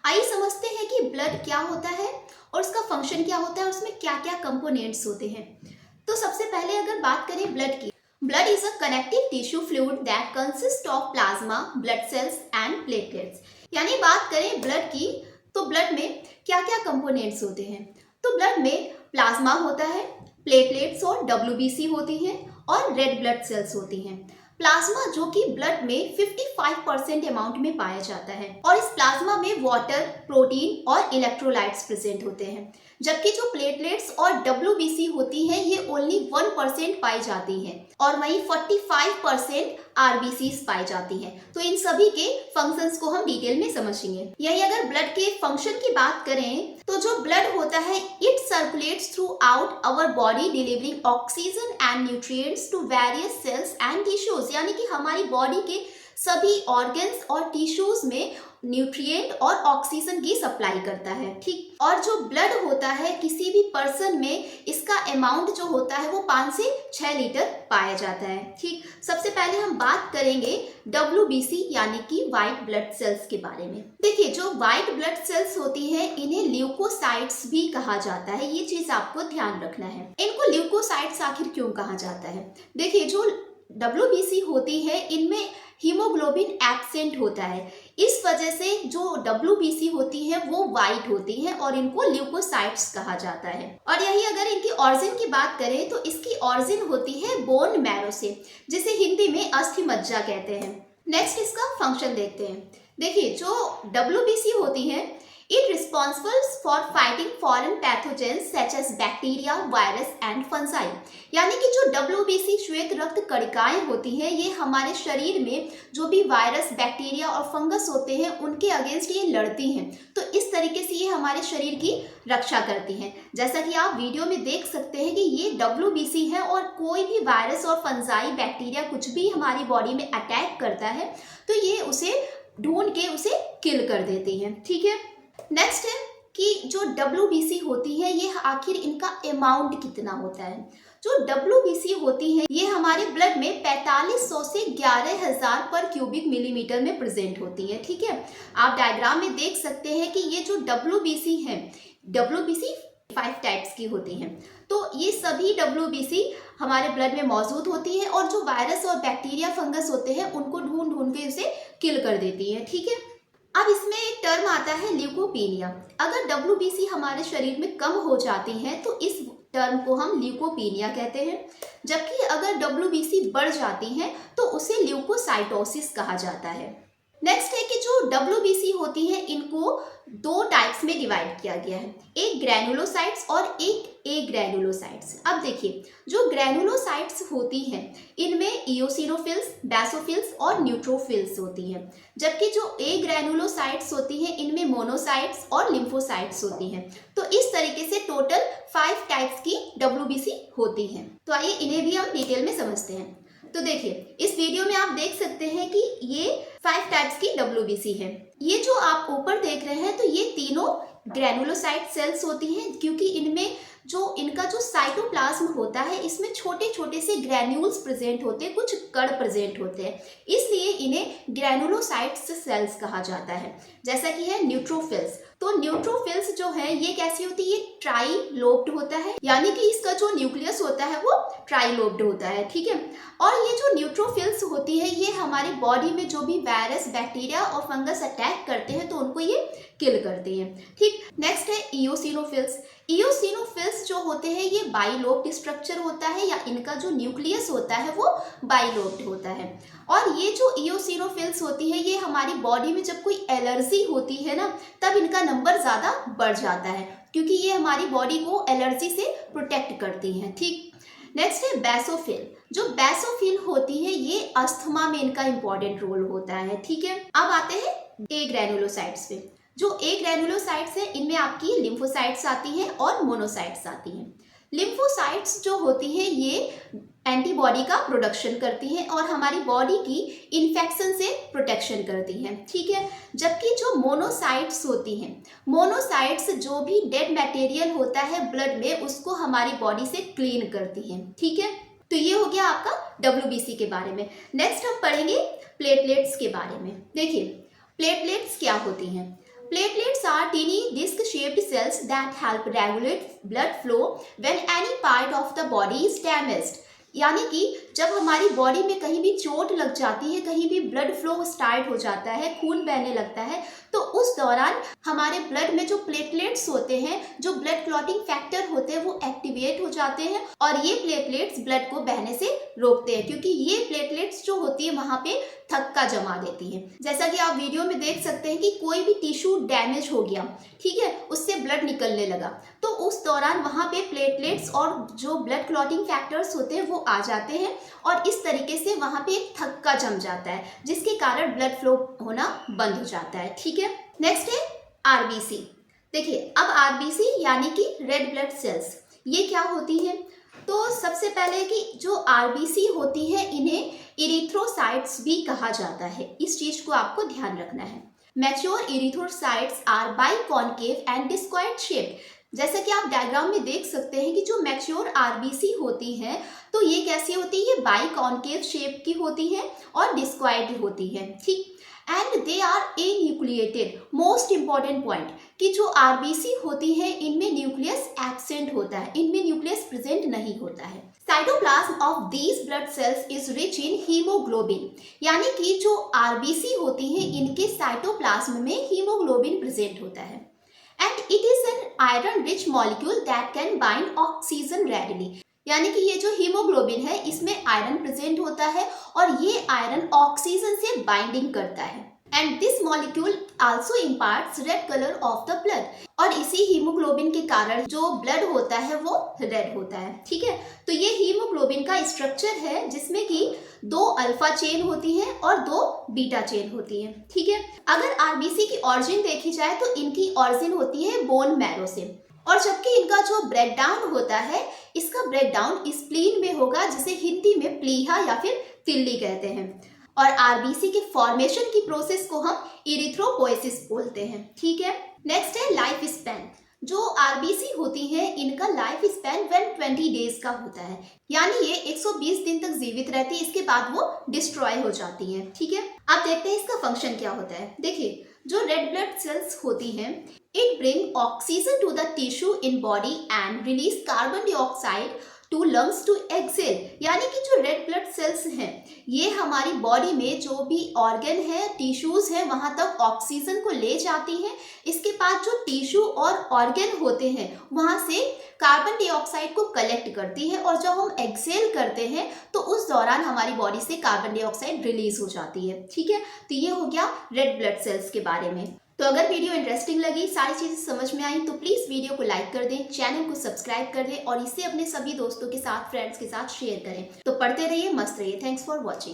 आइए समझते हैं कि ब्लड क्या होता है और उसका फंक्शन क्या होता है और उसमें क्या क्या कंपोनेंट्स होते हैं। तो सबसे पहले अगर बात करें ब्लड की, blood is a connective tissue fluid that consist of plasma, blood cells and platelets. यानी बात करें ब्लड की, तो ब्लड में क्या क्या कंपोनेंट्स होते हैं। तो ब्लड में प्लाज्मा होता है, प्लेटलेट्स और डब्ल्यूबीसी होती हैं और रेड ब्लड सेल्स होती हैं। प्लाज्मा जो कि ब्लड में 55% अमाउंट में पाया जाता है और इस प्लाज्मा में वाटर, प्रोटीन और इलेक्ट्रोलाइट्स प्रेजेंट होते हैं, जबकि जो प्लेटलेट्स और डब्ल्यूबीसी होती हैं ये ओनली 1% पाई जाती हैं और वहीं 45% आरबीसीज पाई जाती हैं। तो इन सभी के फंक्शंस को हम डिटेल में समझेंगे। यही अगर ब्लड के फंक्शन की बात करें तो जो ब्लड होता है it circulates throughout our body delivering oxygen and nutrients to various cells and tissues. यानी कि हमारी बॉडी के सभी ऑर्गन्स और टिश्यूज में न्यूट्रिएंट और ऑक्सीजन की सप्लाई करता है। ठीक, और जो ब्लड होता है किसी भी पर्सन में इसका अमाउंट जो होता है वो 5 से 6 लीटर पाया जाता है। ठीक, सबसे पहले हम बात करेंगे डब्ल्यूबीसी यानी कि व्हाइट ब्लड सेल्स के बारे में। देखिए, जो व्हाइट ब्लड सेल्स होती है इन्हें ल्यूकोसाइट्स भी कहा जाता है, ये चीज आपको ध्यान रखना है। इनको ल्यूकोसाइट्स आखिर क्यों कहा जाता है? देखिए, जो डब्ल्यूबीसी होती है इनमें हीमोग्लोबिन एब्सेंट होता है, इस वजह से जो डब्ल्यूबीसी होती है वो वाइट होती है और इनको ल्यूकोसाइट्स कहा जाता है। और यही अगर इनकी ऑरिजिन की बात करें तो इसकी ऑरिजिन होती है बोन मैरो से, जिसे हिंदी में अस्थि मज्जा कहते हैं। नेक्स्ट इसका फंक्शन देखते हैं। देखिए, जो डब्ल्यूबीसी होती है It responsible for fighting foreign pathogens such as bacteria, virus and fungi। यानी कि जो WBC श्वेत रक्त कणिकाएं होती हैं ये हमारे शरीर में जो भी वायरस, बैक्टीरिया और फंगस होते हैं उनके अगेंस्ट ये लड़ती हैं। तो इस तरीके से ये हमारे शरीर की रक्षा करती हैं। जैसा कि आप वीडियो में देख सकते हैं कि ये WBC है और कोई भी वायरस और फंजाई, बैक्टीरिया कुछ भी हमारी बॉडी में अटैक करता है तो ये उसे ढूंढ के उसे किल कर देती हैं। ठीक है, नेक्स्ट है कि जो डब्ल्यूबीसी होती है ये आखिर इनका अमाउंट कितना होता है। जो डब्ल्यूबीसी होती है ये हमारे ब्लड में 4500 से 11000 पर क्यूबिक मिलीमीटर में प्रेजेंट होती है। ठीक है, आप डायग्राम में देख सकते हैं कि ये जो डब्ल्यूबीसी है, डब्ल्यूबीसी 5 टाइप्स की होती हैं। तो ये सभी डब्ल्यूबीसी हमारे ब्लड में मौजूद होती है और जो वायरस और बैक्टीरिया, फंगस होते हैं उनको ढूंढ ढूंढ के उसे किल कर देती है। ठीक है, अब इसमें एक टर्म आता है ल्यूकोपीनिया। अगर डब्ल्यूबीसी हमारे शरीर में कम हो जाती है तो इस टर्म को हम ल्यूकोपीनिया कहते हैं, जबकि अगर डब्ल्यूबीसी बढ़ जाती है तो उसे ल्यूकोसाइटोसिस कहा जाता है। नेक्स्ट है कि जो डब्ल्यूबीसी होती है इनको 2 टाइप्स में डिवाइड किया गया है, एक ग्रैनुलोसाइट्स और एक ए ग्रैनुलोसाइट्स। अब देखिए, जो ग्रैनुलोसाइट्स होती हैं इनमें इओसिनोफिल्स, बेसोफिल्स और न्यूट्रोफिल्स होती हैं, जबकि जो ए ग्रैनुलोसाइट्स होती हैं इनमें मोनोसाइट्स और लिम्फोसाइट्स होती हैं। तो इस तरीके से टोटल 5 टाइप्स की डब्ल्यूबीसी होती हैं। तो आइए इन्हें भी हम डिटेल में समझते हैं। तो देखिए, इस वीडियो में आप देख सकते हैं कि ये 5 टाइप्स की डब्ल्यूबीसी है। ये जो आप ऊपर देख रहे हैं तो ये तीनों ग्रैनुलोसाइट सेल्स होती हैं, क्योंकि इनमें जो इनका जो साइटोप्लाज्म होता है इसमें छोटे छोटे से ग्रैन्यूल्स प्रेजेंट होते हैं, कुछ कण प्रेजेंट होते हैं, इसलिए इन्हें ग्रैनुलोसाइट्स सेल्स कहा जाता है। जैसा कि है न्यूट्रोफिल्स, तो न्यूट्रोफिल्स जो है ये कैसी होती है, ये ट्राई लोब्ड होता है, यानी कि इसका जो न्यूक्लियस होता है वो ट्राई लोब्ड होता है। ठीक है, और ये जो न्यूट्रोफिल्स होती है ये हमारी बॉडी में जो भी वायरस, बैक्टीरिया और फंगस अटैक करते हैं तो उनको ये किल करते हैं। ठीक, नेक्स्ट है इओसिनोफिल्स। इओसिनोफिल्स जो होते हैं ये बाइलोब्ड स्ट्रक्चर होता है, या इनका जो न्यूक्लियस होता है वो बाइलोब्ड होता है। और ये जो इओसिनोफिल्स होती है ये हमारी बॉडी में जब कोई एलर्जी होती है ना तब इनका नंबर ज़्यादा बढ़ जाता है, क्योंकि ये हमारी बॉडी को एलर्जी से प्रोटेक्ट करती हैं। ठीक, नेक्स्ट है बेसोफिल। जो बेसोफिल होती है ये अस्थमा में इनका इंपॉर्टेंट रोल होता है। ठीक है, अब आते हैं ए ग्रैनुलोसाइट्स पे। जो ए ग्रैनुलोसाइट्स है इनमें आपकी लिम्फोसाइट्स आती हैं और मोनोसाइट्स आती हैं। लिम्फोसाइट्स जो होती है ये एंटीबॉडी का प्रोडक्शन करती हैं और हमारी बॉडी की इन्फेक्शन से प्रोटेक्शन करती हैं। ठीक है, जबकि जो मोनोसाइट्स होती हैं, मोनोसाइट्स जो भी डेड मटेरियल होता है ब्लड में उसको हमारी बॉडी से क्लीन करती हैं। ठीक है, तो ये हो गया आपका डब्ल्यूबीसी के बारे में। नेक्स्ट हम पढ़ेंगे प्लेटलेट्स के बारे में। देखिए, प्लेटलेट्स क्या होती हैं। Platelets Platelets are teeny disc-shaped cells that help regulate blood flow when any part of the body is damaged. यानी कि जब हमारी बॉडी में कहीं भी चोट लग जाती है, कहीं भी ब्लड फ्लो स्टार्ट हो जाता है, खून बहने लगता है, तो उस दौरान हमारे ब्लड में जो प्लेटलेट्स होते हैं, जो ब्लड क्लॉटिंग फैक्टर होते हैं, वो एक्टिवेट हो जाते हैं और ये प्लेटलेट्स ब्लड को बहने से रोकते हैं, क्योंकि ये प्लेटलेट्स जो होती है वहां पे थक्का जमा देती है। जैसा कि आप वीडियो में देख सकते हैं कि कोई भी टिश्यू डैमेज हो गया, ठीक है, उससे ब्लड निकलने लगा, तो उस दौरान वहां पे प्लेटलेट्स और जो ब्लड क्लॉटिंग फैक्टर्स होते हैं वो आ जाते हैं और इस तरीके से वहां पे एक थक्का जम जाता है, जिसके कारण ब्लड फ्लो होना बंद हो जाता है। ठीक है, नेक्स्ट है आरबीसी। देखिए, अब आरबीसी यानी कि रेड ब्लड सेल्स, ये क्या होती है? तो सबसे पहले कि जो आरबीसी होती है इन्हें इरिथ्रोसाइट्स भी कहा जाता है, इस चीज को आपको ध्यान रखना है। Mature erythrocytes are biconcave and discoid shape. जैसा कि आप डायग्राम में देख सकते हैं कि जो मैच्योर आरबीसी होती है तो ये कैसी होती है? बाइकॉन्केव शेप की होती है और डिस्क्वाइड होती है। ठीक, and they are enucleated. Most important point कि जो आरबीसी होती है इनमें न्यूक्लियस एब्सेंट होता है, इनमें न्यूक्लियस प्रेजेंट नहीं होता है। Cytoplasm of these blood cells is rich in haemoglobin, यानी कि जो आरबीसी होती है इनके साइटोप्लाज्म में हीमोग्लोबिन प्रेजेंट होता है। And it is an iron rich molecule that can bind oxygen readily, यानी कि ये जो हीमोग्लोबिन है इसमें आयरन प्रेजेंट होता है और ये आयरन ऑक्सीजन से बाइंडिंग करता है। And this molecule also imparts red colour of the blood, और इसी हीमोग्लोबिन के कारण जो ब्लड होता है वो रेड होता है। ठीक है, तो ये हीमोग्लोबिन का स्ट्रक्चर है जिसमें कि 2 अल्फा चेन होती है और 2 बीटा चेन होती है। ठीक है, अगर आरबीसी की ऑरिजिन देखी जाए तो इनकी ऑरिजिन होती है बोन मैरो से, और जबकि इनका जो ब्रेकडाउन होता है इसका ब्रेकडाउन स्प्लीन में होगा, जिसे हिंदी में प्लीहा या फिर तिल्ली कहते हैं। और आरबीसी के फॉर्मेशन की प्रोसेस को हम इरिथ्रोपोएसिस बोलते हैं। ठीक है, नेक्स्ट है लाइफ स्पैन। जो आरबीसी होती है इनका लाइफ स्पैन 120 डेज का होता है, यानी ये 120 दिन तक जीवित रहती है, इसके बाद वो डिस्ट्रॉय हो जाती है। ठीक है, अब देखते हैं इसका फंक्शन क्या होता है। देखिए, जो रेड ब्लड सेल्स होती हैं it bring oxygen to the tissue in body and release carbon dioxide to lungs to exhale, यानी कि जो रेड ब्लड सेल्स हैं ये हमारी बॉडी में जो भी ऑर्गन है, टिश्यूज है, वहां तक ऑक्सीजन को ले जाती हैं। इसके बाद जो टिश्यू और ऑर्गन होते हैं वहां से कार्बन डाइऑक्साइड को कलेक्ट करती है, और जब हम एक्सेल करते हैं तो उस दौरान हमारी बॉडी से कार्बन डाइऑक्साइड रिलीज हो जाती है। ठीक है, तो ये हो गया रेड ब्लड सेल्स के बारे में। तो अगर वीडियो इंटरेस्टिंग लगी, सारी चीजें समझ में आई, तो प्लीज वीडियो को लाइक कर दें, चैनल को सब्सक्राइब कर दें और इसे अपने सभी दोस्तों के साथ, फ्रेंड्स के साथ शेयर करें। तो पढ़ते रहिए, मस्त रहिए। Thanks for watching.